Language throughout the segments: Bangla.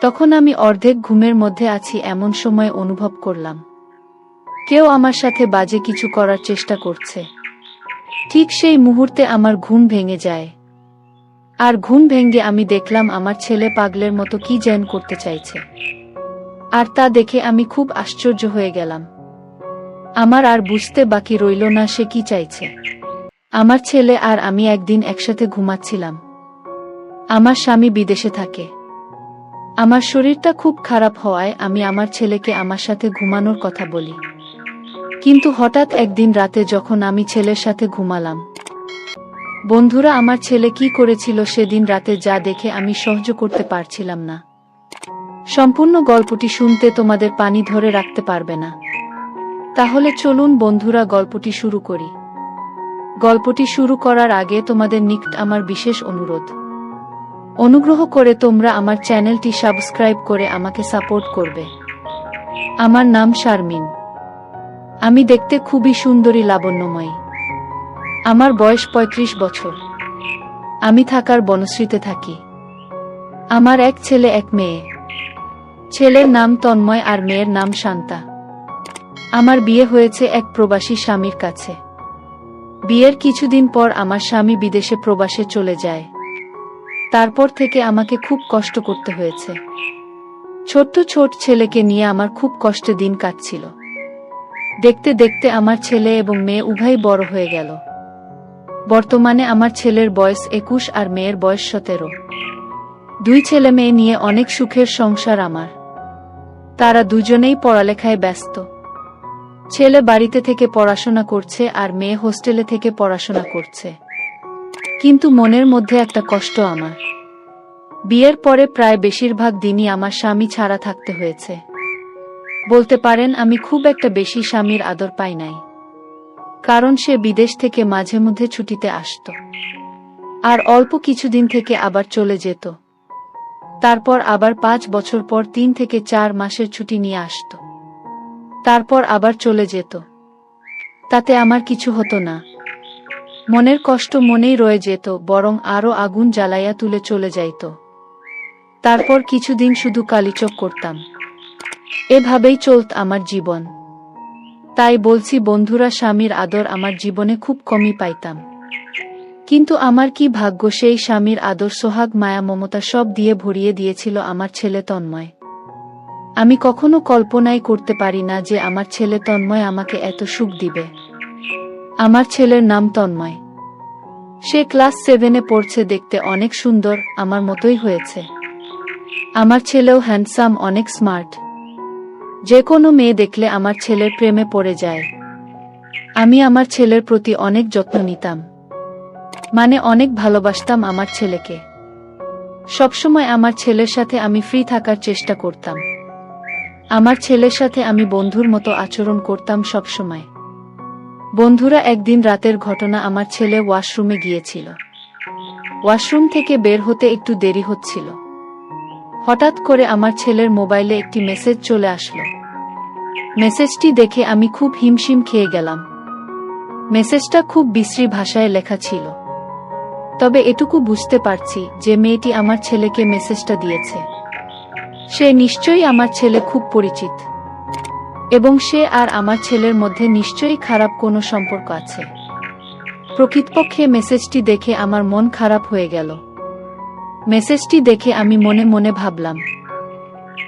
তখন আমি অর্ধেক ঘুমের মধ্যে আছি এমন সময় অনুভব করলাম কেউ আমার সাথে বাজে কিছু করার চেষ্টা করছে। ঠিক সেই মুহূর্তে আমার ঘুম ভেঙে যায়। আর ঘুম ভেঙে আমি দেখলাম আমার ছেলে পাগলের মতো কি যেন করতে চাইছে। আর তা দেখে আমি খুব আশ্চর্য হয়ে গেলাম। আমার আর বুঝতে বাকি রইল না সে কি চাইছে। আমার ছেলে আর আমি একদিন একসাথে ঘুমাচ্ছিলাম। আমার স্বামী বিদেশে থাকে। আমার শরীরটা খুব খারাপ হওয়ায় আমি আমার ছেলেকে আমার সাথে ঘুমানোর কথা বলি। কিন্তু হঠাৎ একদিন রাতে যখন আমি ছেলের সাথে ঘুমালাম, বন্ধুরা আমার ছেলে কি করেছিল সেদিন রাতে যা দেখে আমি সহ্য করতে পারছিলাম না। সম্পূর্ণ গল্পটি শুনতে তোমাদের পানি ধরে রাখতে পারবে না। তাহলে চলুন বন্ধুরা গল্পটি শুরু করি। গল্পটি শুরু করার আগে তোমাদের নিকট আমার বিশেষ অনুগ্রহ করে তোমরা আমার চ্যানেলটি সাবস্ক্রাইব করে আমাকে সাপোর্ট করবে। আমার নাম শারমিন। আমি দেখতে খুবই সুন্দরী, লাবণ্যময়ী। আমার বয়স ৩৫ বছর। আমি থাকার বনশ্রীতে থাকি। আমার এক ছেলে এক মেয়ে। ছেলের নাম তন্ময় আর মেয়ের নাম শান্তা। আমার বিয়ে হয়েছে এক প্রবাসী স্বামীর কাছে। বিয়ের কিছুদিন পর আমার স্বামী বিদেশে প্রবাসে চলে যায়। তারপর থেকে আমাকে খুব কষ্ট করতে হয়েছে। ছোট ছেলেকে নিয়ে আমার খুব কষ্টে দিন কাটছিল। দেখতে দেখতে আমার ছেলে এবং মেয়ে উভয়ই বড় হয়ে গেল। বর্তমানে আমার ছেলের বয়স ২১ আর মেয়ের বয়স ১৭। দুই ছেলে মেয়ে নিয়ে অনেক সুখের সংসার আমার। তারা দুজনেই পড়ালেখায় ব্যস্ত। ছেলে বাড়িতে থেকে পড়াশোনা করছে আর মেয়ে হোস্টেলে থেকে পড়াশোনা করছে। কিন্তু মনের মধ্যে একটা কষ্ট আমার। বিয়ের পরে প্রায় বেশিরভাগ দিনই আমার স্বামী ছাড়া থাকতে হয়েছে। বলতে পারেন আমি খুব একটা বেশি স্বামীর আদর পাই নাই। কারণ সে বিদেশ থেকে মাঝে মধ্যে ছুটিতে আসতো। আর অল্প কিছুদিন থেকে আবার চলে যেত। তারপর আবার ৫ বছর পর ৩ থেকে ৪ মাসের ছুটি নিয়ে আসতো। তারপর আবার চলে যেত। তাতে আমার কিছু হতো না। মনের কষ্ট মনেই রয়ে যেত, বরং আরো আগুন জ্বালাইয়া তুলে চলে যাইত। তারপর কিছুদিন শুধু কালিচক করতাম। এভাবেই চলত আমার জীবন। তাই বলছি বন্ধুরা, স্বামীর আদর আমার জীবনে খুব কমই পাইতাম। কিন্তু আমার কি ভাগ্য, সেই স্বামীর আদর, সোহাগ, মায়া, মমতা সব দিয়ে ভরিয়ে দিয়েছিল আমার ছেলে তন্ময়। আমি কখনো কল্পনাই করতে পারি না যে আমার ছেলে তন্ময় আমাকে এত সুখ দিবে। আমার ছেলের নাম তন্ময়। সে ক্লাস 7-এ পড়ছে, দেখতে অনেক সুন্দর, আমার মতোই হয়েছে। আমার ছেলেও হ্যান্ডসাম, অনেক স্মার্ট। যে কোনো মেয়ে দেখলে আমার ছেলের প্রেমে পড়ে যায়। আমি আমার ছেলের প্রতি অনেক যত্ন নিতাম। মানে অনেক ভালোবাসতাম আমার ছেলেকে। সবসময় আমার ছেলের সাথে আমি ফ্রি থাকার চেষ্টা করতাম। আমার ছেলের সাথে আমি বন্ধুর মতো আচরণ করতাম সবসময়। বন্ধুরা, একদিন রাতের ঘটনা। আমার ছেলে ওয়াশরুমে গিয়েছিল। ওয়াশরুম থেকে বের হতে একটু দেরি হচ্ছিল। হঠাৎ করে আমার ছেলের মোবাইলে একটি মেসেজ চলে আসলো। মেসেজটি দেখে আমি খুব হিমশিম খেয়ে গেলাম। মেসেজটা খুব বিশ্রী ভাষায় লেখা ছিল। তবে এটুকু বুঝতে পারছি যে মেয়েটি আমার ছেলেকে মেসেজটা দিয়েছে, সে নিশ্চয়ই আমার ছেলে খুব পরিচিত, এবং সে আর আমার ছেলের মধ্যে নিশ্চয়ই খারাপ কোনো সম্পর্ক আছে। প্রকৃতপক্ষে মেসেজটি দেখে আমার মন খারাপ হয়ে গেল। মেসেজটি দেখে আমি মনে মনে ভাবলাম,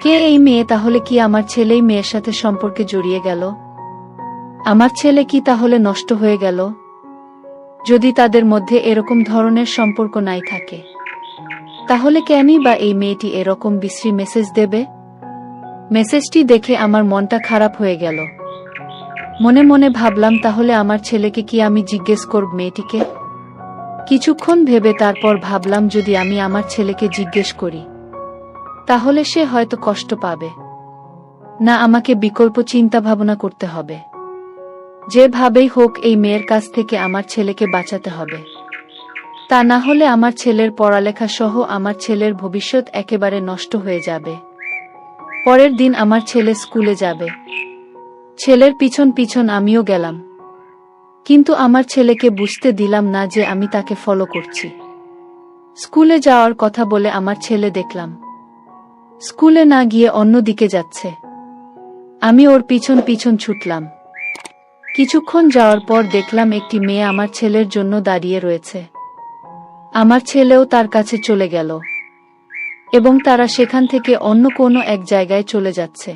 কে এই মেয়ে? তাহলে কি আমার ছেলেই মেয়ের সাথে সম্পর্কে জড়িয়ে গেল? আমার ছেলে কি তাহলে নষ্ট হয়ে গেল? যদি তাদের মধ্যে এরকম ধরনের সম্পর্ক নাই থাকে, তাহলে কেনই বা এই মেয়েটি এরকম বিশ্রী মেসেজ দেবে? মেসেজটি দেখে আমার মনটা খারাপ হয়ে গেল। মনে মনে ভাবলাম, তাহলে আমার ছেলেকে কি আমি জিজ্ঞেস করব মেয়েটিকে? কিছুক্ষণ ভেবে তারপর ভাবলাম, যদি আমি আমার ছেলেকে জিজ্ঞেস করি তাহলে সে হয়তো কষ্ট পাবে। না, আমাকে বিকল্প চিন্তা ভাবনা করতে হবে। যেভাবেই হোক এই মেয়ের কাছ থেকে আমার ছেলেকে বাঁচাতে হবে। তা না হলে আমার ছেলের পড়ালেখা সহ আমার ছেলের ভবিষ্যৎ একেবারে নষ্ট হয়ে যাবে। পরের দিন আমার ছেলে স্কুলে যাবে। ছেলের পিছন পিছন আমিও গেলাম। কিন্তু আমার ছেলেকে বুঝতে দিলাম না যে আমি তাকে ফলো করছি। স্কুলে যাওয়ার কথা বলে আমার ছেলে দেখলাম স্কুলে না গিয়ে অন্য দিকে যাচ্ছে। আমি ওর পিছন পিছন ছুটলাম। কিছুক্ষণ যাওয়ার পর দেখলাম একটি মেয়ে আমার ছেলের জন্য দাঁড়িয়ে রয়েছে। আমার ছেলেও তার কাছে চলে গেল এবং তারা সেখান থেকে অন্য কোনো এক জায়গায় চলে যাচ্ছে।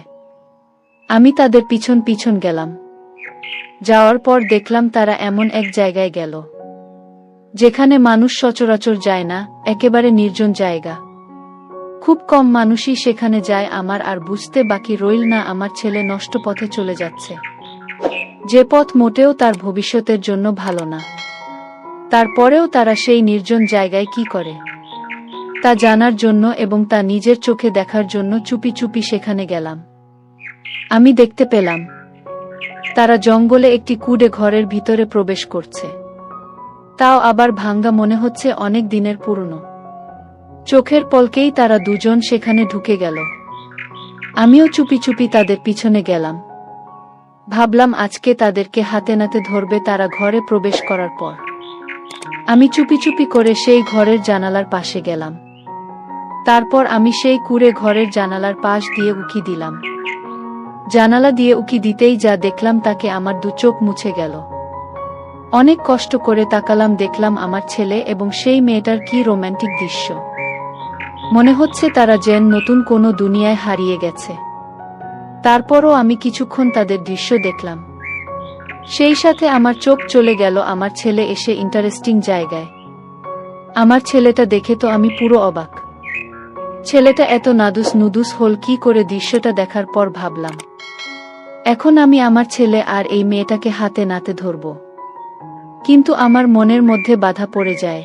আমি তাদের পিছন পিছন গেলাম। যাওয়ার পর দেখলাম তারা এমন এক জায়গায় গেল যেখানে মানুষ সচরাচর যায় না, একেবারে নির্জন জায়গা। খুব কম মানুষই সেখানে যায়। আমার আর বুঝতে বাকি রইল না আমার ছেলে নষ্ট পথে চলে যাচ্ছে, যে পথ মোটেও তার ভবিষ্যতের জন্য ভালো না। তারপরেও তারা সেই নির্জন জায়গায় কি করে তা জানার জন্য এবং তা নিজের চোখে দেখার জন্য চুপি চুপি সেখানে গেলাম। আমি দেখতে পেলাম তারা জঙ্গলে একটি কুঁড়ে ঘরের ভিতরে প্রবেশ করছে, তাও আবার ভাঙ্গা, মনে হচ্ছে অনেক দিনের পুরনো। চোখের পলকেই তারা দুজন সেখানে ঢুকে গেল। আমিও চুপি চুপি তাদের পিছনে গেলাম। ভাবলাম আজকে তাদেরকে হাতে নাতে ধরবে তারা ঘরে প্রবেশ করার পর। আমি চুপি চুপি করে সেই ঘরের জানালার পাশে গেলাম। তারপর আমি সেই কুঁড়ে ঘরের জানালার পাশ দিয়ে উকি দিলাম। জানালা দিয়ে উকি দিতেই যা দেখলাম তাকে আমার দু চোখ মুছে গেল। অনেক কষ্ট করে তাকালাম, দেখলাম আমার ছেলে এবং সেই মেয়েটার কি রোম্যান্টিক দৃশ্য। মনে হচ্ছে তারা যেন নতুন কোনো দুনিয়ায় হারিয়ে গেছে। তারপরও আমি কিছুক্ষণ তাদের দৃশ্য দেখলাম। সেই সাথে আমার চোখ চলে গেল আমার ছেলে এসে ইন্টারেস্টিং জায়গায়। আমার ছেলেটা দেখে তো আমি পুরো অবাক। ছেলেটা এত নাদুস নুদুস হল কি করে? দৃশ্যটা দেখার পর ভাবলাম এখন আমি আমার ছেলে আর এই মেয়েটাকে হাতে নাতে ধরব। কিন্তু আমার মনের মধ্যে বাধা পড়ে যায়।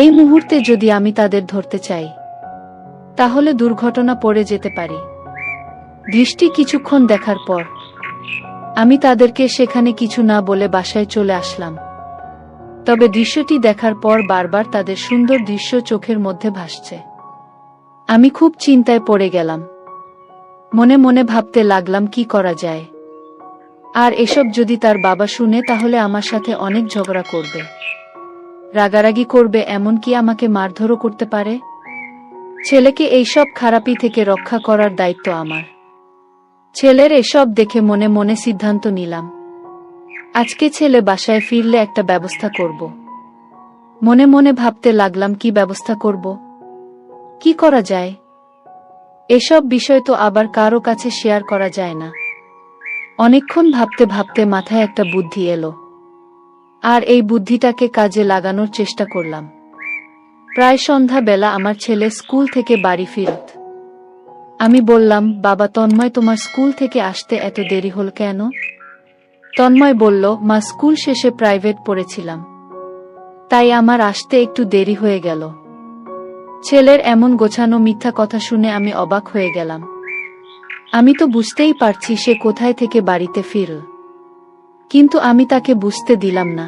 এই মুহূর্তে যদি আমি তাদের ধরতে চাই তাহলে দুর্ঘটনা পড়ে যেতে পারি। দৃষ্টি কিছুক্ষণ দেখার পর আমি তাদেরকে সেখানে কিছু না বলে বাসায় চলে আসলাম। তবে দৃশ্যটি দেখার পর বারবার তাদের সুন্দর দৃশ্য চোখের মধ্যে ভাসছে। আমি খুব চিন্তায় পড়ে গেলাম। মনে মনে ভাবতে লাগলাম কি করা যায়। আর এসব যদি তার বাবা শুনে তাহলে আমার সাথে অনেক ঝগড়া করবে, রাগারাগি করবে, এমনকি আমাকে মারধরও করতে পারে। ছেলেকে এইসব খারাপি থেকে রক্ষা করার দায়িত্ব আমার। ছেলের এসব দেখে মনে মনে সিদ্ধান্ত নিলাম আজকে ছেলে বাসায় ফিরলে একটা ব্যবস্থা করব। মনে মনে ভাবতে লাগলাম কি ব্যবস্থা করব, কি করা যায়। এসব বিষয় তো আবার কারো কাছে শেয়ার করা যায় না। অনেকক্ষণ ভাবতে ভাবতে মাথায় একটা বুদ্ধি এলো, আর এই বুদ্ধিটাকে কাজে লাগানোর চেষ্টা করলাম। প্রায় সন্ধ্যা বেলা আমার ছেলে স্কুল থেকে বাড়ি ফিরত। আমি বললাম, বাবা তন্ময়, তোমার স্কুল থেকে আসতে এত দেরি হল কেন? তন্ময় বলল, মা, স্কুল শেষে প্রাইভেট পড়েছিলাম, তাই আমার আসতে একটু দেরি হয়ে গেল। ছেলের এমন গোছানো মিথ্যা কথা শুনে আমি অবাক হয়ে গেলাম। আমি তো বুঝতেই পারছি সে কোথায় থেকে বাড়িতে ফিরল, কিন্তু আমি তাকে বুঝতে দিলাম না।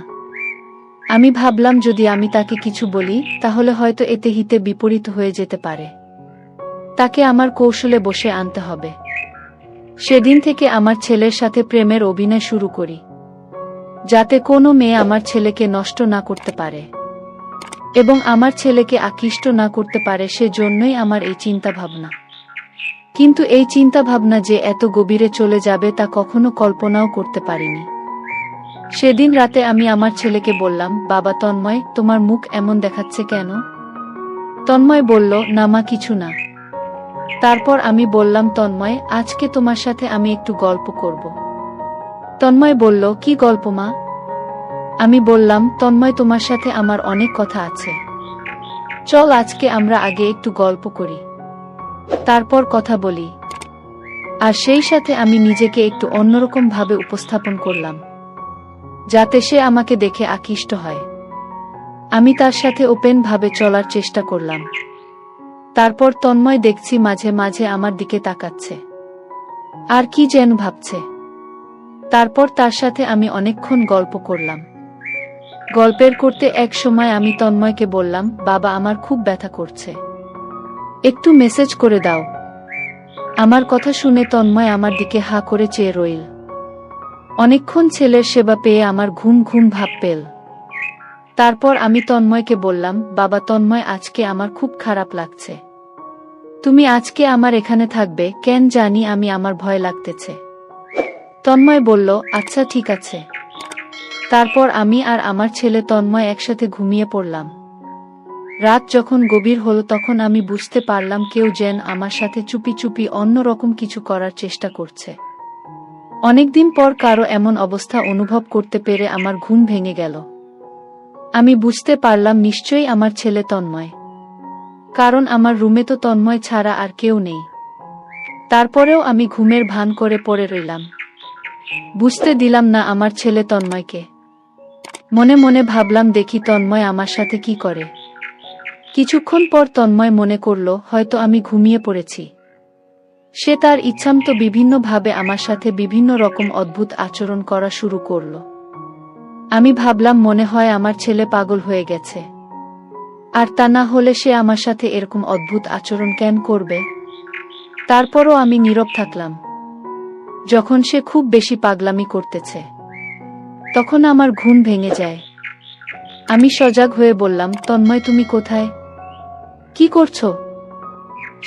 আমি ভাবলাম যদি আমি তাকে কিছু বলি তাহলে হয়তো এতে হিতে বিপরীত হয়ে যেতে পারে। তাকে আমার কৌশলে বসে আনতে হবে। সেদিন থেকে আমার ছেলের সাথে প্রেমের অভিনয় শুরু করি, যাতে কোনো মেয়ে আমার ছেলেকে নষ্ট না করতে পারে এবং আমার ছেলেকে আকৃষ্ট না করতে পারে। সেজন্যই আমার এই চিন্তা ভাবনা। কিন্তু এই চিন্তা ভাবনা যে এত গভীরে চলে যাবে তা কখনো কল্পনাও করতে পারিনি। সেদিন রাতে আমি আমার ছেলেকে বললাম, বাবা তন্ময়, তোমার মুখ এমন দেখাচ্ছে কেন? তন্ময় বলল, না মা, কিছু না। তারপর আমি বললাম, তন্ময়, আজকে তোমার সাথে আমি একটু গল্প করব। তন্ময় বলল, কি গল্প মা? আমি বললাম, তন্ময়, তোমার সাথে আমার অনেক কথা আছে। চল আজকে আমরা আগে একটু গল্প করি, তারপর কথা বলি। আর সেই সাথে আমি নিজেকে একটু অন্যরকম ভাবে উপস্থাপন করলাম, যাতে সে আমাকে দেখে আকৃষ্ট হয়। আমি তার সাথে ওপেন ভাবে চলার চেষ্টা করলাম। তারপর তন্ময় দেখছি মাঝে মাঝে আমার দিকে তাকাচ্ছে, আর কি যেন ভাবছে। তারপর তার সাথে আমি অনেকক্ষণ গল্প করলাম। গল্পের করতে এক সময় আমি তন্ময়কে বললাম, বাবা, আমার খুব ব্যথা করছে, একটু মেসেজ করে দাও। আমার কথা শুনে তন্ময় আমার দিকে হা করে চেয়ে রইল। অনেকক্ষণ ছেলের সেবা পেয়ে আমার ঘুম ঘুম ভাব পেল। তারপর আমি তন্ময়কে বললাম, বাবা তন্ময়, আজকে আমার খুব খারাপ লাগছে। তুমি আজকে আমার এখানে থাকবে? কেন জানি আমি আমার ভয় লাগতেছে। তন্ময় বলল, আচ্ছা ঠিক আছে। তারপর আমি আর আমার ছেলে তন্ময় একসাথে ঘুমিয়ে পড়লাম। রাত যখন গভীর হলো তখন আমি বুঝতে পারলাম কেউ যেন আমার সাথে চুপি চুপি অন্যরকম কিছু করার চেষ্টা করছে। অনেকদিন পর কারো এমন অবস্থা অনুভব করতে পেরে আমার ঘুম ভেঙে গেল। আমি বুঝতে পারলাম নিশ্চয়ই আমার ছেলে তন্ময়, কারণ আমার রুমে তো তন্ময় ছাড়া আর কেউ নেই। তারপরেও আমি ঘুমের ভান করে পড়ে রইলাম, বুঝতে দিলাম না আমার ছেলে তন্ময়কে। মনে মনে ভাবলাম দেখি তন্ময় আমার সাথে কি করে। কিছুক্ষণ পর তন্ময় মনে করল হয়তো আমি ঘুমিয়ে পড়েছি। সে তার ইচ্ছামতো বিভিন্নভাবে আমার সাথে বিভিন্ন রকম অদ্ভুত আচরণ করা শুরু করল। আমি ভাবলাম মনে হয় আমার ছেলে পাগল হয়ে গেছে, আর তা না হলে সে আমার সাথে এরকম অদ্ভুত আচরণ কেন করবে। তারপরও আমি নীরব থাকলাম। যখন সে খুব বেশি পাগলামি করতেছে তখন আমার ঘুম ভেঙে যায়। আমি সজাগ হয়ে বললাম, তন্ময় তুমি কোথায়? কি করছো?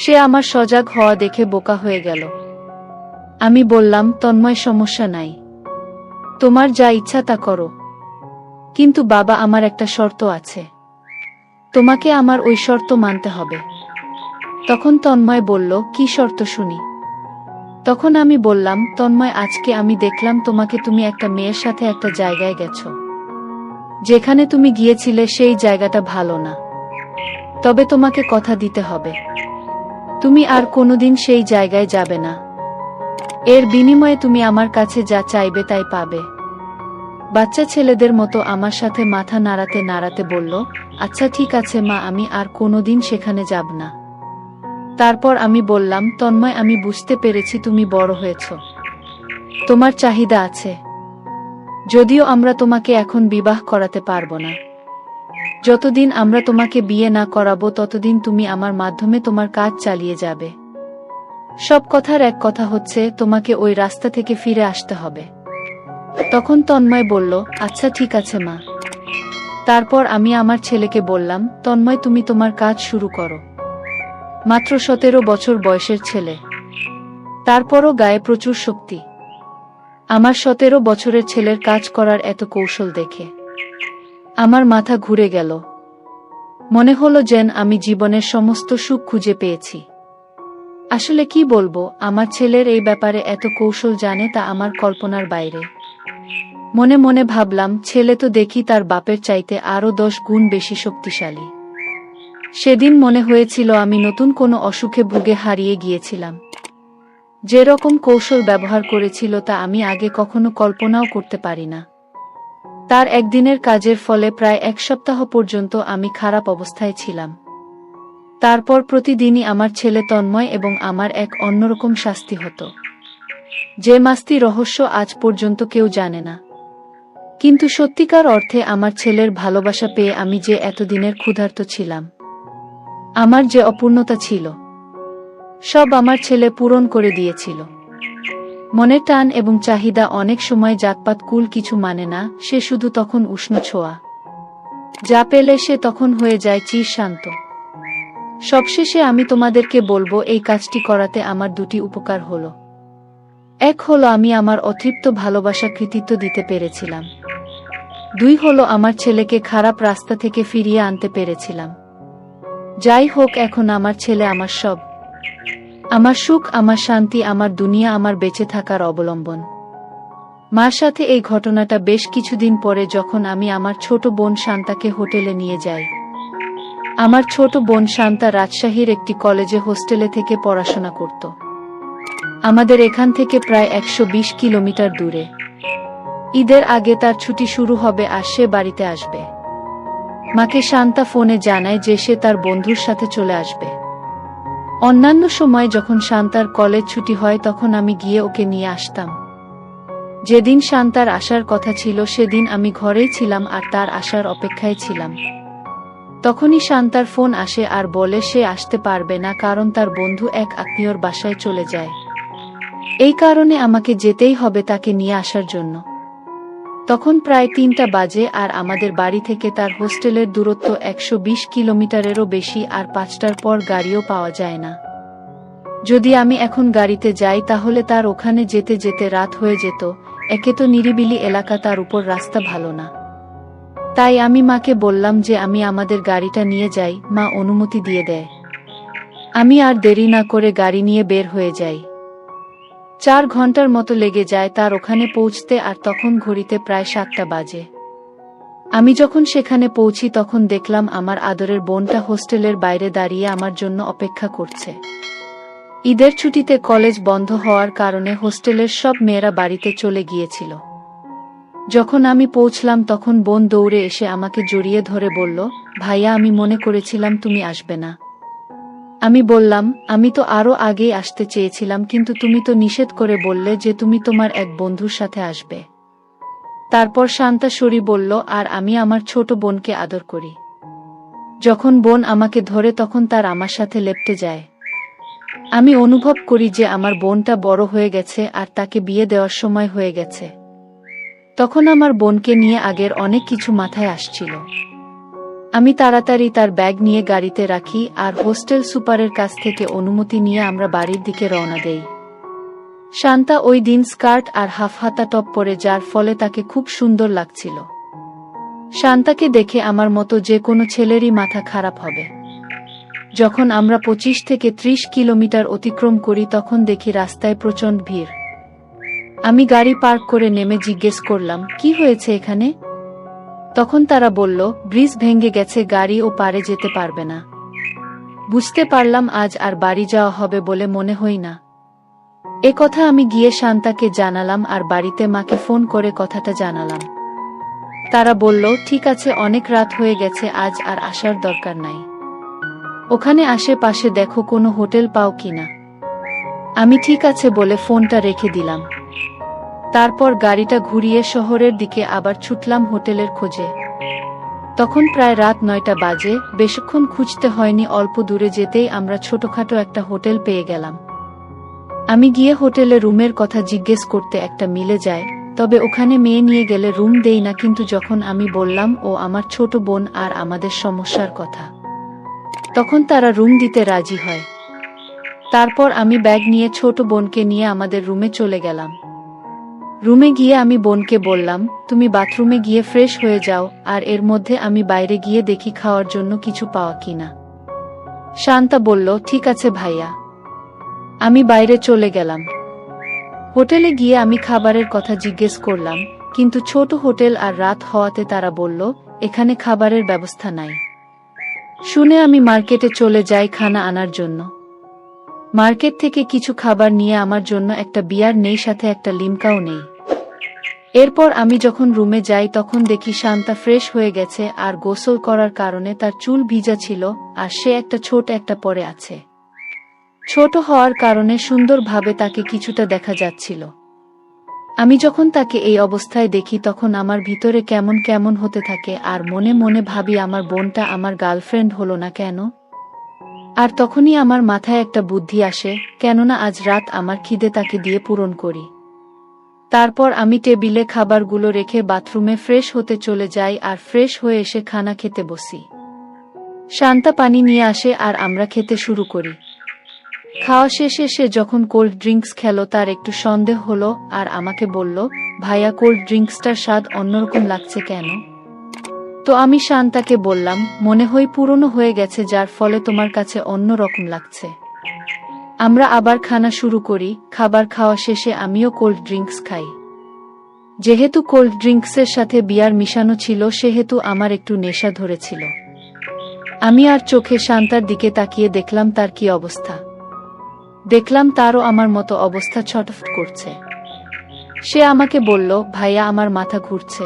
সে আমার সজাগ হওয়া দেখে বোকা হয়ে গেল। আমি বললাম, তন্ময় সমস্যা নাই, তোমার যা ইচ্ছা তা করো, কিন্তু বাবা আমার একটা শর্ত আছে, তোমাকে আমার ওই শর্ত মানতে হবে। তখন তন্ময় বলল, কি শর্ত শুনি? তখন আমি বললাম, তন্ময় আজকে আমি দেখলাম তোমাকে, তুমি একটা মেয়ের সাথে একটা জায়গায় গেছো। যেখানে তুমি গিয়েছিলে সেই জায়গাটা ভালো না, তবে তোমাকে কথা দিতে হবে তুমি আর কোনোদিন সেই জায়গায় যাবে না। এর বিনিময়ে তুমি আমার কাছে যা চাইবে তাই পাবে। বাচ্চা ছেলেদের মতো আমার সাথে মাথা নাড়াতে নাড়াতে বলল, আচ্ছা ঠিক আছে মা, আমি আর কোনোদিন সেখানে যাব না। তারপর আমি বললাম, তন্ময় আমি বুঝতে পেরেছি তুমি বড় হয়েছ, তোমার চাহিদা আছে, যদিও আমরা তোমাকে এখন বিবাহ করাতে পারবো না। যতদিন আমরা তোমাকে বিয়ে না করাবো ততদিন তুমি আমার মাধ্যমে তোমার কাজ চালিয়ে যাবে। সব কথার এক কথা হচ্ছে তোমাকে ওই রাস্তা থেকে ফিরে আসতে হবে। তখন তন্ময় বলল, আচ্ছা ঠিক আছে মা। তারপর আমি আমার ছেলেকে বললাম, তন্ময় তুমি তোমার কাজ শুরু করো। মাত্র 17 বছর বয়সের ছেলে, তারপরও গায়ে প্রচুর শক্তি। আমার 17 বছরের ছেলের কাজ করার এত কৌশল দেখে আমার মাথা ঘুরে গেল। মনে হলো যেন আমি জীবনের সমস্ত সুখ খুঁজে পেয়েছি। আসলে কি বলবো, আমার ছেলের এই ব্যাপারে এত কৌশল জানে তা আমার কল্পনার বাইরে। মনে মনে ভাবলাম, ছেলে তো দেখি তার বাপের চাইতে আরও 10 গুণ বেশি শক্তিশালী। সেদিন মনে হয়েছিল আমি নতুন কোনো অসুখে ভুগে হারিয়ে গিয়েছিলাম। যে রকম কৌশল ব্যবহার করেছিল তা আমি আগে কখনো কল্পনাও করতে পারি না। তার একদিনের কাজের ফলে প্রায় 1 সপ্তাহ পর্যন্ত আমি খারাপ অবস্থায় ছিলাম। তারপর প্রতিদিনই আমার ছেলে তন্ময় এবং আমার এক অন্যরকম শাস্তি হতো, যে মাস্তি রহস্য আজ পর্যন্ত কেউ জানে না। কিন্তু সত্যিকার অর্থে আমার ছেলের ভালোবাসা পেয়ে আমি যে এতদিনের ক্ষুধার্ত ছিলাম, আমার যে অপূর্ণতা ছিল, সব আমার ছেলে পূরণ করে দিয়েছিল। মনের টান এবং চাহিদা অনেক সময় জাতপাত কুল কিছু মানে না, সে শুধু তখন উষ্ণ ছোঁয়া যা পেলে সে তখন হয়ে যায় চির শান্ত। সবশেষে আমি তোমাদেরকে বলবো, এই কাজটি করাতে আমার 2টি উপকার হলো। এক হলো আমি আমার অতৃপ্ত ভালোবাসা কৃতিত্ব দিতে পেরেছিলাম। 2 হলো আমার ছেলেকে খারাপ রাস্তা থেকে ফিরিয়ে আনতে পেরেছিলাম। যাই হোক, এখন আমার ছেলে আমার সব, আমার সুখ, আমার শান্তি, আমার দুনিয়া, আমার বেঁচে থাকার অবলম্বন। মার সাথে এই ঘটনাটা বেশ কিছুদিন পরে যখন আমি আমার ছোট বোন শান্তাকে হোটেলে নিয়ে যাই। আমার ছোট বোন শান্তা রাজশাহীর একটি কলেজে হোস্টেলে থেকে পড়াশোনা করত। আমাদের এখান থেকে প্রায় 120 কিলোমিটার দূরে। ঈদের আগে তার ছুটি শুরু হবে আর সে বাড়িতে আসবে। মাকে শান্তা ফোনে জানায় যে সে তার বন্ধুর সাথে চলে আসবে। অন্যান্য সময় যখন শান্তার কলেজ ছুটি হয় তখন আমি গিয়ে ওকে নিয়ে আসতাম। যেদিন শান্তার আসার কথা ছিল সেদিন আমি ঘরেই ছিলাম আর তার আসার অপেক্ষায় ছিলাম। তখনই শান্তার ফোন আসে আর বলে সে আসতে পারবে না, কারণ তার বন্ধু এক আত্মীয়র বাসায় চলে যায়। এই কারণে আমাকে যেতেই হবে তাকে নিয়ে আসার জন্য। তখন প্রায় 3টা বাজে আর আমাদের বাড়ি থেকে তার হোস্টেলের দূরত্ব 120 কিলোমিটারেরও বেশি, আর 5টার পর গাড়িও পাওয়া যায় না। যদি আমি এখন গাড়িতে যাই তাহলে তার ওখানে যেতে যেতে রাত হয়ে যেত, একে তো নিরিবিলি এলাকা, তার উপর রাস্তা ভালো না। তাই আমি মাকে বললাম যে আমি আমাদের গাড়িটা নিয়ে যাই, মা অনুমতি দিয়ে দেয়। আমি আর দেরি না করে গাড়ি নিয়ে বের হয়ে যাই। 4 ঘন্টার মতো লেগে যায় তার ওখানে পৌঁছতে, আর তখন ঘড়িতে প্রায় 7টা বাজে। আমি যখন সেখানে পৌঁছি তখন দেখলাম আমার আদরের বোনটা হোস্টেলের বাইরে দাঁড়িয়ে আমার জন্য অপেক্ষা করছে। ঈদের ছুটিতে কলেজ বন্ধ হওয়ার কারণে হোস্টেলের সব মেয়েরা বাড়িতে চলে গিয়েছিল। যখন আমি পৌঁছলাম তখন বোন দৌড়ে এসে আমাকে জড়িয়ে ধরে বলল, ভাইয়া, আমি মনে করেছিলাম তুমি আসবে না। আমি বললাম, আমি তো আরো আগেই আসতে চেয়েছিলাম, কিন্তু তুমি তো নিষেধ করে বললে যে তুমি তোমার এক বন্ধুর সাথে আসবে। তারপর শান্তা সরি বলল, আর আমি আমার ছোট বোনকে আদর করি। যখন বোন আমাকে ধরে তখন তার আমার সাথে লেপ্টে যায়। আমি অনুভব করি যে আমার বোনটা বড় হয়ে গেছে আর তাকে বিয়ে দেওয়ার সময় হয়ে গেছে। তখন আমার বোনকে নিয়ে আগের অনেক কিছু মাথায় আসছিল। আমি তাড়াতাড়ি তার ব্যাগ নিয়ে গাড়িতে রাখি আর হোস্টেল সুপারের কাছ থেকে অনুমতি নিয়ে আমরা বাড়ির দিকে রওনা দেই। শান্তা ওই দিন স্কার্ট আর হাফ হাতা টপ পরে, যার ফলে তাকে খুব সুন্দর লাগছিল। শান্তাকে দেখে আমার মতো যে কোনো ছেলেরই মাথা খারাপ হবে। যখন আমরা 25 থেকে 30 কিলোমিটার অতিক্রম করি তখন দেখি রাস্তায় প্রচণ্ড ভিড়। আমি গাড়ি পার্ক করে নেমে জিজ্ঞেস করলাম, কি হয়েছে এখানে? তখন তারা বলল, ব্রিজ ভেঙে গেছে, গাড়ি ও পারে যেতে পারবে না। বুঝতে পারলাম আজ আর বাড়ি যাওয়া হবে বলে মনে হয় না। এ কথা আমি গিয়ে শান্তাকে জানালাম আর বাড়িতে মাকে ফোন করে কথাটা জানালাম। তারা বলল, ঠিক আছে, অনেক রাত হয়ে গেছে, আজ আর আসার দরকার নাই। ওখানে আশেপাশে দেখো কোনো হোটেল পাও কিনা। আমি ঠিক আছে বলে ফোনটা রেখে দিলাম। তারপর গাড়িটা ঘুরিয়ে শহরের দিকে আবার ছুটলাম হোটেলের খোঁজে। তখন প্রায় রাত 9টা বাজে। বেশিক্ষণ খুঁজতে হয়নি, অল্প দূরে যেতেই আমরা ছোটখাটো একটা হোটেল পেয়ে গেলাম। আমি গিয়ে হোটেলে রুমের কথা জিজ্ঞেস করতে একটা মিলে যায়, তবে ওখানে মেয়ে নিয়ে গেলে রুম দেই না। কিন্তু যখন আমি বললাম ও আমার ছোট বোন আর আমাদের সমস্যার কথা, তখন তারা রুম দিতে রাজি হয়। তারপর আমি ব্যাগ নিয়ে ছোট বোনকে নিয়ে আমাদের রুমে চলে গেলাম। রুমে গিয়ে আমি বোনকে বললাম, তুমি বাথরুমে গিয়ে ফ্রেশ হয়ে যাও, আর এর মধ্যে আমি বাইরে গিয়ে দেখি খাওয়ার জন্য কিছু পাওয়া কিনা। শান্তা বলল, ঠিক আছে ভাইয়া। আমি বাইরে চলে গেলাম। হোটেলে গিয়ে আমি খাবারের কথা জিজ্ঞেস করলাম, কিন্তু ছোট হোটেল আর রাত হওয়াতে তারা বলল, এখানে খাবারের ব্যবস্থা নাই। শুনে আমি মার্কেটে চলে যাই খানা আনার জন্য। মার্কেট থেকে কিছু খাবার নিয়ে আমার জন্য একটা বিয়ার নেই, সাথে একটা লিমকাও নেই। এরপর আমি যখন রুমে যাই তখন দেখি শান্তা ফ্রেশ হয়ে গেছে আর গোসল করার কারণে তার চুল ভিজা ছিল, আর সে একটা ছোট একটা পরে আছে। ছোট হওয়ার কারণে সুন্দরভাবে তাকে কিছুটা দেখা যাচ্ছিল। আমি যখন তাকে এই অবস্থায় দেখি তখন আমার ভিতরে কেমন কেমন হতে থাকে, আর মনে মনে ভাবি আমার বোনটা আমার গার্লফ্রেন্ড হলো না কেন। আর তখনই আমার মাথায় একটা বুদ্ধি আসে, কেননা আজ রাত আমার খিদে তাকে দিয়ে পূরণ করি। তারপর আমি টেবিলে খাবারগুলো রেখে বাথরুমে ফ্রেশ হতে চলে যাই আর ফ্রেশ হয়ে এসে খানা খেতে বসি। শান্তা পানি নিয়ে আসে আর আমরা খেতে শুরু করি। খাওয়া শেষে সে যখন কোল্ড ড্রিঙ্কস খেলো তার একটু সন্দেহ হলো আর আমাকে বলল, ভাইয়া, কোল্ড ড্রিঙ্কসটার স্বাদ অন্যরকম লাগছে কেন? তো আমি শান্তাকে বললাম, মনে হয় পুরনো হয়ে গেছে, যার ফলে তোমার কাছে অন্য রকম লাগছে। আমরা আবার খানা শুরু করি। খাবার খাওয়া শেষে আমিও কোল্ড ড্রিঙ্কস খাই। যেহেতু কোল্ড ড্রিঙ্কসের সাথে বিয়ার মিশানো ছিল সেহেতু আমার একটু নেশা ধরেছিল। আমি আর চোখে শান্তার দিকে তাকিয়ে দেখলাম তার কি অবস্থা। দেখলাম তারও আমার মতো অবস্থা, ছটফট করছে। সে আমাকে বলল, ভাইয়া, আমার মাথা ঘুরছে।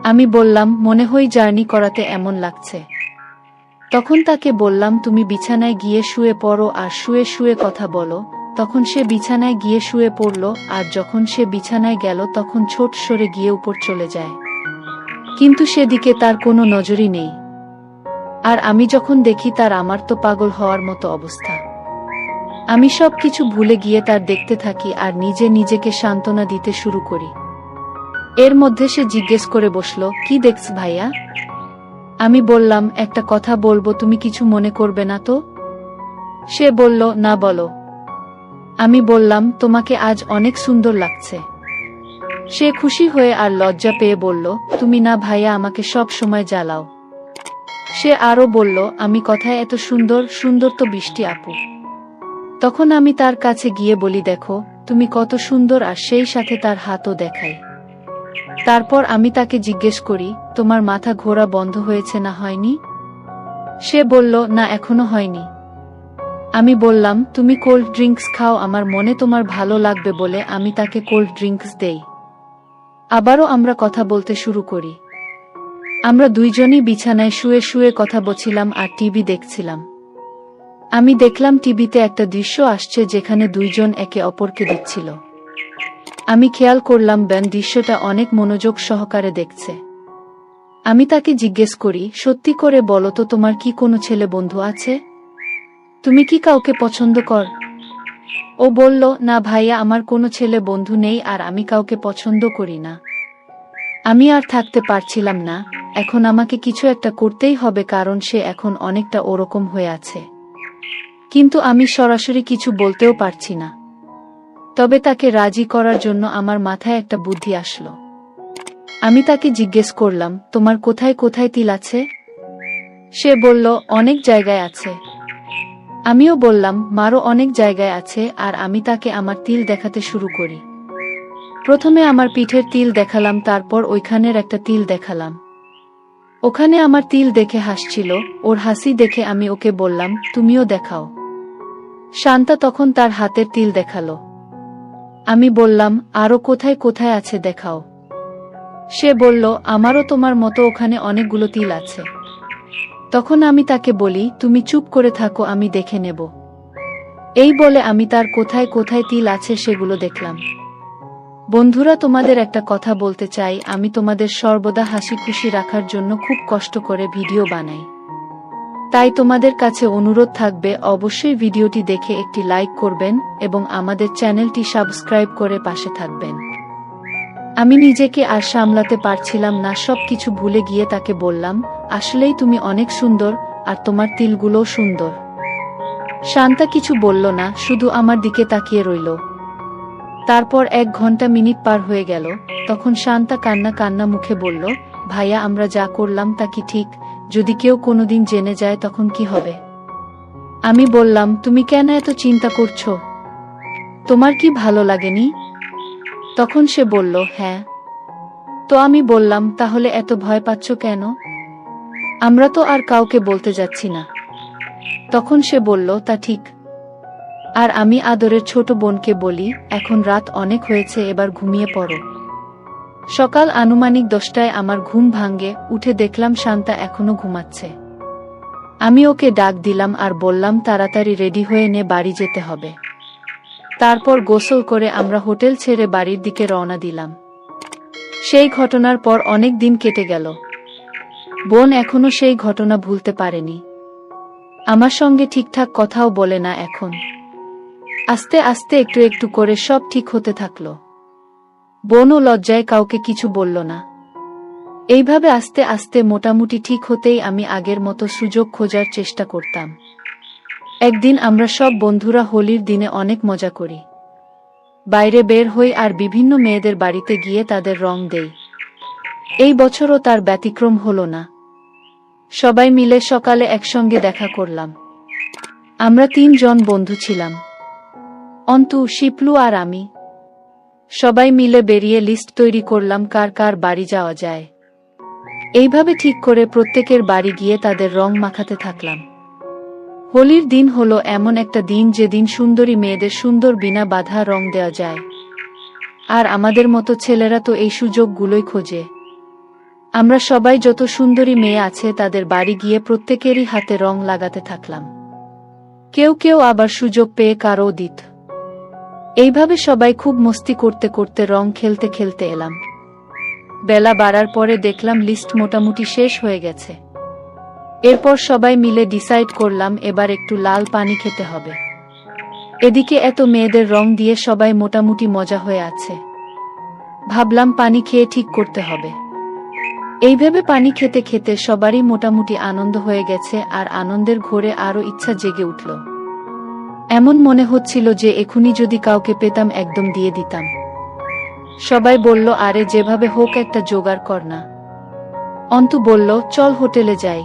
আমি বললাম, মনে হয় জার্নি করাতে এমন লাগছে। তখন তাকে বললাম, তুমি বিছানায় গিয়ে শুয়ে পড়ো আর শুয়ে শুয়ে কথা বলো। তখন সে বিছানায় গিয়ে শুয়ে পড়ল, আর যখন সে বিছানায় গেল তখন ছোট সরে গিয়ে উপর চলে যায়। কিন্তু সেদিকে তার কোনো নজরই নেই। আর আমি যখন দেখি তার, আমার তো পাগল হওয়ার মতো অবস্থা। আমি সব কিছু ভুলে গিয়ে তার দেখতে থাকি আর নিজে নিজেকে সান্ত্বনা দিতে শুরু করি। এর মধ্যে সে জিজ্ঞেস করে বসল, কি দেখছ ভাইয়া? আমি বললাম, একটা কথা বলবো, তুমি কিছু মনে করবে না তো? সে বলল, না, বলো। আমি বললাম, তোমাকে আজ অনেক সুন্দর লাগছে। সে খুশি হয়ে আর লজ্জা পেয়ে বলল, তুমি না ভাইয়া আমাকে সব সময় জ্বালাও। সে আরো বলল, আমি কথায় এত সুন্দর, সুন্দর তো বৃষ্টি আপু। তখন আমি তার কাছে গিয়ে বলি, দেখো তুমি কত সুন্দর, আর সেই সাথে তার হাতও দেখাই। তারপর আমি তাকে জিজ্ঞেস করি, তোমার মাথা ঘোরা বন্ধ হয়েছে না হয়নি? সে বলল, না এখনো হয়নি। আমি বললাম, তুমি কোল্ড ড্রিঙ্কস খাও, আমার মনে তোমার ভালো লাগবে বলে আমি তাকে কোল্ড ড্রিঙ্কস দেই। আবারও আমরা কথা বলতে শুরু করি। আমরা দুইজনই বিছানায় শুয়ে শুয়ে কথা বলছিলাম আর টিভি দেখছিলাম। আমি দেখলাম টিভিতে একটা দৃশ্য আসছে যেখানে দুইজন একে অপরকে দেখছিল। আমি খেয়াল করলাম বেন দৃশ্যটা অনেক মনোযোগ সহকারে দেখছে। আমি তাকে জিজ্ঞেস করি, সত্যি করে বলো তো, তোমার কি কোনো ছেলে বন্ধু আছে? তুমি কি কাউকে পছন্দ কর? ও বলল, না ভাইয়া, আমার কোনো ছেলে বন্ধু নেই আর আমি কাউকে পছন্দ করি না। আমি আর থাকতে পারছিলাম না, এখন আমাকে কিছু একটা করতেই হবে, কারণ সে এখন অনেকটা ওরকম হয়ে আছে। কিন্তু আমি সরাসরি কিছু বলতেও পারছি না। তবে তাকে রাজি করার জন্য আমার মাথায় একটা বুদ্ধি আসলো। আমি তাকে জিজ্ঞেস করলাম, তোমার কোথায় কোথায় তিল আছে? সে বলল, অনেক জায়গায় আছে। আমিও বললাম, মারও অনেক জায়গায় আছে, আর আমি তাকে আমার তিল দেখাতে শুরু করি। প্রথমে আমার পিঠের তিল দেখালাম, তারপর ওইখানের একটা তিল দেখালাম। ওখানে আমার তিল দেখে হাসছিল, ওর হাসি দেখে আমি ওকে বললাম, তুমিও দেখাও। শান্তা তখন তার হাতের তিল দেখালো। আমি বললাম, আরো কোথায় কোথায় আছে দেখাও। সে বলল, আমারও তোমার মতো ওখানে অনেকগুলো তিল আছে। তখন আমি তাকে বলি, তুমি চুপ করে থাকো, আমি দেখে নেব। এই বলে আমি তার কোথায় কোথায় তিল আছে সেগুলো দেখলাম। বন্ধুরা, তোমাদের একটা কথা বলতে চাই, আমি তোমাদের সর্বদা হাসি খুশি রাখার জন্য খুব কষ্ট করে ভিডিও বানাই। তাই তোমাদের কাছে অনুরোধ থাকবে, অবশ্যই ভিডিওটি দেখে একটি লাইক করবেন এবং আমাদের চ্যানেলটি সাবস্ক্রাইব করে পাশে থাকবেন। আমি নিজেকে আর সামলাতে পারছিলাম না, সবকিছু ভুলে গিয়ে তাকে বললাম, আসলেই তুমি অনেক সুন্দর, আর তোমার তিলগুলোও সুন্দর। শান্তা কিছু বলল না, শুধু আমার দিকে তাকিয়ে রইল। তারপর 1 ঘন্টা মিনিট পার হয়ে গেল। তখন শান্তা কান্না কান্না মুখে বলল, ভাইয়া, আমরা যা করলাম তা কি ঠিক? যদি কেউ কোনোদিন জেনে যায় তখন কি হবে? আমি বললাম, তুমি কেন এত চিন্তা করছো? তোমার কি ভালো লাগেনি? তখন সে বলল, হ্যাঁ। তো আমি বললাম, তাহলে এত ভয় পাচ্ছ কেন? আমরা তো আর কাউকে বলতে যাচ্ছি না। তখন সে বলল, তা ঠিক। আর আমি আদরের ছোট বোনকে বলি, এখন রাত অনেক হয়েছে, এবার ঘুমিয়ে পড়ো। সকাল আনুমানিক 10টায় আমার ঘুম ভাঙে, উঠে দেখলাম শান্তা এখনো ঘুমাচ্ছে। আমি ওকে ডাক দিলাম আর বললাম, তাড়াতাড়ি রেডি হয়ে নে, বাড়ি যেতে হবে। তারপর গোসল করে আমরা হোটেল ছেড়ে বাড়ির দিকে রওনা দিলাম। সেই ঘটনার পর অনেক দিন কেটে গেল। বোন এখনো সেই ঘটনা ভুলতে পারেনি। আমার সঙ্গে ঠিকঠাক কথাও বলে না এখন। আস্তে আস্তে একটু একটু করে সব ঠিক হতে থাকলো। বোনও লজ্জায় কাউকে কিছু বলল না। এইভাবে আস্তে আস্তে মোটামুটি ঠিক হতেই আমি আগের মতো সুযোগ খোঁজার চেষ্টা করতাম। একদিন আমরা সব বন্ধুরা হোলির দিনে অনেক মজা করি। বাইরে বের হই আর বিভিন্ন মেয়েদের বাড়িতে গিয়ে তাদের রং দেই। এই বছরও তার ব্যতিক্রম হলো না। সবাই মিলে সকালে একসঙ্গে দেখা করলাম। আমরা 3 জন বন্ধু ছিলাম, অন্তু, শিপলু আর আমি। সবাই মিলে বেরিয়ে লিস্ট তৈরি করলাম কার কার বাড়ি যাওয়া যায়। এইভাবে ঠিক করে প্রত্যেকের বাড়ি গিয়ে তাদের রং মাখাতে থাকলাম। হোলির দিন হলো এমন একটা দিন যেদিন সুন্দরী মেয়েদের সুন্দর বিনা বাধা রং দেওয়া যায়। আর আমাদের মতো ছেলেরা তো এই সুযোগগুলোই খোঁজে। আমরা সবাই যত সুন্দরী মেয়ে আছে তাদের বাড়ি গিয়ে প্রত্যেকেরই হাতে রং লাগাতে থাকলাম। কেউ কেউ আবার সুযোগ পেয়ে কারও দিত। এইভাবে সবাই খুব মস্তি করতে করতে রং খেলতে খেলতে এলাম। বেলা বাড়ার পরে দেখলাম লিস্ট মোটামুটি শেষ হয়ে গেছে। এরপর সবাই মিলে ডিসাইড করলাম এবার একটু লাল পানি খেতে হবে। এদিকে এত মেয়েদের রং দিয়ে সবাই মোটামুটি মজা হয়ে আছে। ভাবলাম পানি খেয়ে ঠিক করতে হবে। এইভাবে পানি খেতে খেতে সবারই মোটামুটি আনন্দ হয়ে গেছে আর আনন্দের ঘোরে আরো ইচ্ছা জেগে উঠল। এমন মনে হচ্ছিল যে এখুনি যদি কাউকে পেতাম একদম দিয়ে দিতাম। সবাই বলল, আরে যেভাবে হোক একটা জোগাড় কর না। অন্তু বলল, চল হোটেলে যাই।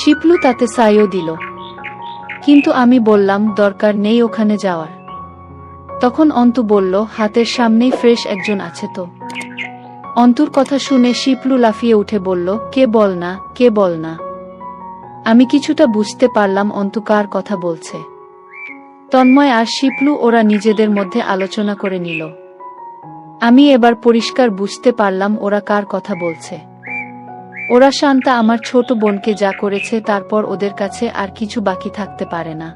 শিপলু তাতে সাইও দিল, কিন্তু আমি বললাম দরকার নেই ওখানে যাওয়ার। তখন অন্তু বলল, হাতের সামনেই ফ্রেশ একজন আছে তো। অন্তুর কথা শুনে শিপলু লাফিয়ে উঠে বলল, কে বল না, কে বল না। আমি কিছুটা বুঝতে পারলাম অন্তু কার কথা বলছে। তন্ময় আর শিপলু ওরা নিজেদের মধ্যে আলোচনা করে নিল। আমি এবার পরিষ্কার বুঝতে পারলাম ওরা কার কথা বলছে। ওরা শান্তা আমার ছোট বোনকে যা করেছে তারপর ওদের কাছে আর কিছু বাকি থাকতে পারে না।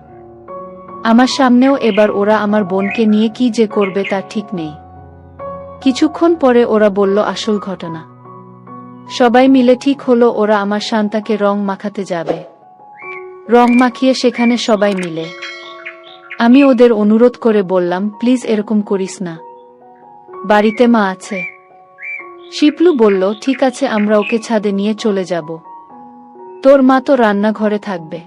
আমার সামনেও এবার ওরা আমার বোনকে নিয়ে কি যে করবে তার ঠিক নেই। কিছুক্ষণ পরে ওরা বলল আসল ঘটনা। সবাই মিলে ঠিক হলো ওরা আমার শান্তাকে রং মাখাতে যাবে। রং মাখিয়ে সেখানে সবাই মিলে। আমি ওদের অনুরোধ করে বললাম, প্লিজ এরকম করিস না, বাড়িতে মা আছে। শিপলু বলল, ঠিক আছে, আমরা ওকে ছাদে নিয়ে চলে যাব। তোর মা তো রান্নাঘরে থাকবে।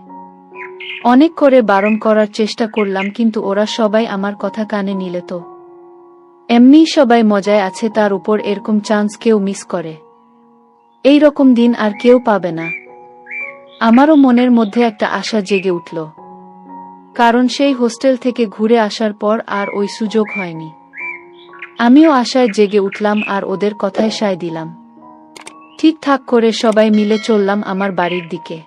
অনেক করে বারণ করার চেষ্টা করলাম, কিন্তু ওরা সবাই আমার কথা কানে নিলে তো। এমনিই সবাই মজায় আছে, তার উপর এরকম চান্স কেউ মিস করে। এই রকম দিন আর কেউ পাবে না। আমারও মনের মধ্যে একটা আশা জেগে উঠল, কারণ সেই হোস্টেল থেকে ঘুরে আসার পর আর ওই সুযোগ হয়নি। আমিও আশায় জেগে উঠলাম আর ওদের কথায় সায় দিলাম। ঠিকঠাক করে সবাই মিলে চললাম আমার বাড়ির দিকে।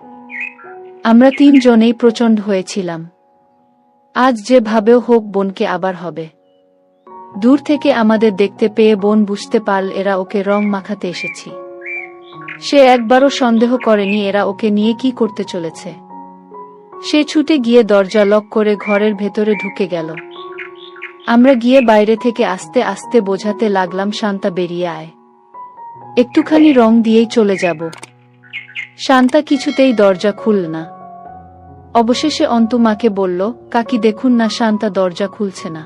আমরা 3 জনেই প্রচণ্ড হয়েছিলাম। আজ যেভাবেও হোক বোনকে আবার হবে। দূর থেকে আমাদের দেখতে পেয়ে বোন বুঝতে পারল এরা ওকে রং মাখাতে এসেছি। সে একবারও সন্দেহ করেনি এরা ওকে নিয়ে কি করতে চলেছে। সে ছুটে গিয়ে দরজা লক করে ঘরের ভেতরে ঢুকে গেল। আমরা গিয়ে বাইরে থেকে আস্তে আস্তে বোঝাতে লাগলাম, শান্তা বেরিয়ে আয়, একটুখানি রং দিয়েই চলে যাব। শান্তা কিছুতেই দরজা খুলল না। অবশেষে অন্তু মাকে বলল, কাকি দেখুন না, শান্তা দরজা খুলছে না।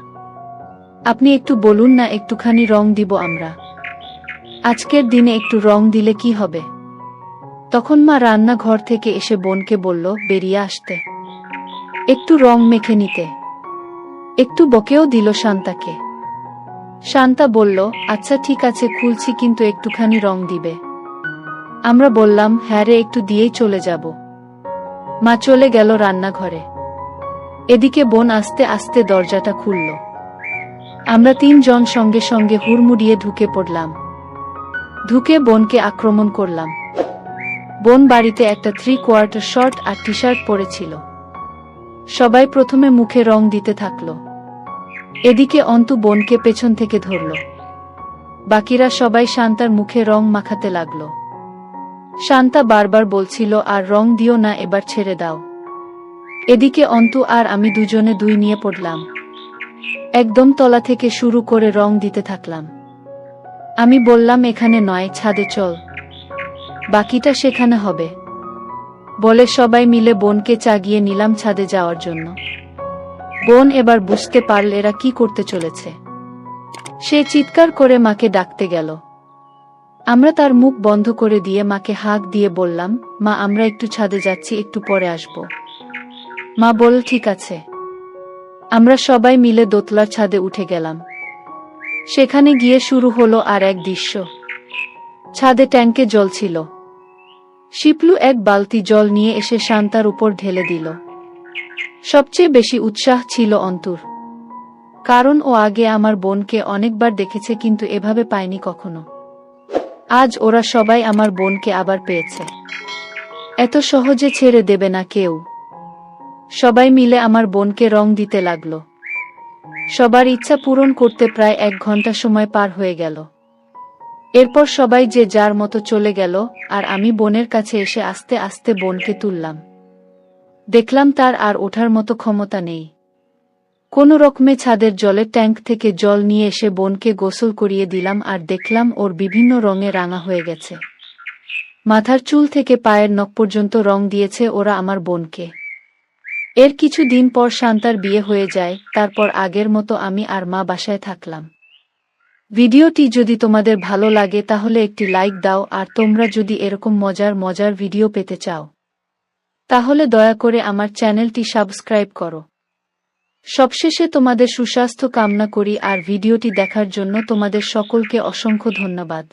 আপনি একটু বলুন না, একটুখানি রং দিব আমরা। আজকের দিনে একটু রং দিলে কি হবে। তখন মা রান্নাঘর থেকে এসে বোনকে বলল, বেরিয়ে আসতে, একটু রং মেখে নিতে। একটু বকেও দিল শান্তাকে। শান্তা বলল, আচ্ছা ঠিক আছে খুলছি, কিন্তু একটুখানি রং দিবে। আমরা বললাম, হ্যাঁ রে, একটু দিয়েই চলে যাব। মা চলে গেল রান্নাঘরে। এদিকে বোন আস্তে আস্তে দরজাটা খুলল। আমরা 3 জন সঙ্গে সঙ্গে হুড়মুড়িয়ে ঢুকে পড়লাম। ঢুকে বোনকে আক্রমণ করলাম। বোন বাড়িতে একটা 3/4 শর্ট আর টি-শার্ট পরেছিল। সবাই প্রথমে মুখে রং দিতে থাকলো। এদিকে অন্তু বোনকে পেছন থেকে ধরল। বাকিরা সবাই শান্তার মুখে রং মাখাতে লাগলো। শান্তা বারবার বলছিল, আর রং দিও না, এবার ছেড়ে দাও। এদিকে অন্তু আর আমি দুজনে দুই নিয়ে পড়লাম। একদম তলা থেকে শুরু করে রং দিতে থাকলাম। আমি বললাম, এখানে নয়, ছাদে চল, বাকিটা সেখানে হবে। বলে সবাই মিলে বোনকে চাগিয়ে নিলাম ছাদে যাওয়ার জন্য। বোন এবার বুঝতে পারল এরা কি করতে চলেছে। সে চিৎকার করে মাকে ডাকতে গেল। আমরা তার মুখ বন্ধ করে দিয়ে মাকে হাঁক দিয়ে বললাম, মা আমরা একটু ছাদে যাচ্ছি, একটু পরে আসব। মা বলল, ঠিক আছে। আমরা সবাই মিলে দোতলার ছাদে উঠে গেলাম। সেখানে গিয়ে শুরু হলো আর এক দৃশ্য। ছাদে ট্যাঙ্কে জল ছিল। শিপলু এক বালতি জল নিয়ে এসে শান্তার উপর ঢেলে দিল। সবচেয়ে বেশি উৎসাহ ছিল অন্তুর, কারণ ও আগে আমার বোনকে অনেকবার দেখেছে, কিন্তু এভাবে পায়নি কখনো। আজ ওরা সবাই আমার বোনকে আবার পেয়েছে। এত সহজে ছেড়ে দেবে না কেউ। সবাই মিলে আমার বোনকে রং দিতে লাগলো। সবার ইচ্ছা পূরণ করতে প্রায় 1 ঘন্টা সময় পার হয়ে গেল। এরপর সবাই যে যার মতো চলে গেল, আর আমি বোনের কাছে এসে আস্তে আস্তে বোনকে তুললাম। দেখলাম তার আর ওঠার মতো ক্ষমতা নেই। কোনো রকমে ছাদের জলের ট্যাঙ্ক থেকে জল নিয়ে এসে বোনকে গোসল করিয়ে দিলাম, আর দেখলাম ওর বিভিন্ন রঙে রাঙা হয়ে গেছে। মাথার চুল থেকে পায়ের নখ পর্যন্ত রং দিয়েছে ওরা আমার বোনকে। এর কিছু দিন পর শান্তার বিয়ে হয়ে যায়। তারপর আগের মতো আমি আর মা বাসায় থাকলাম। ভিডিওটি যদি তোমাদের ভালো লাগে তাহলে একটি লাইক দাও, আর তোমরা যদি এরকম মজার মজার ভিডিও পেতে চাও তাহলে দয়া করে আমার চ্যানেলটি সাবস্ক্রাইব করো। সবশেষে তোমাদের সুস্বাস্থ্য কামনা করি আর ভিডিওটি দেখার জন্য তোমাদের সকলকে অসংখ্য ধন্যবাদ।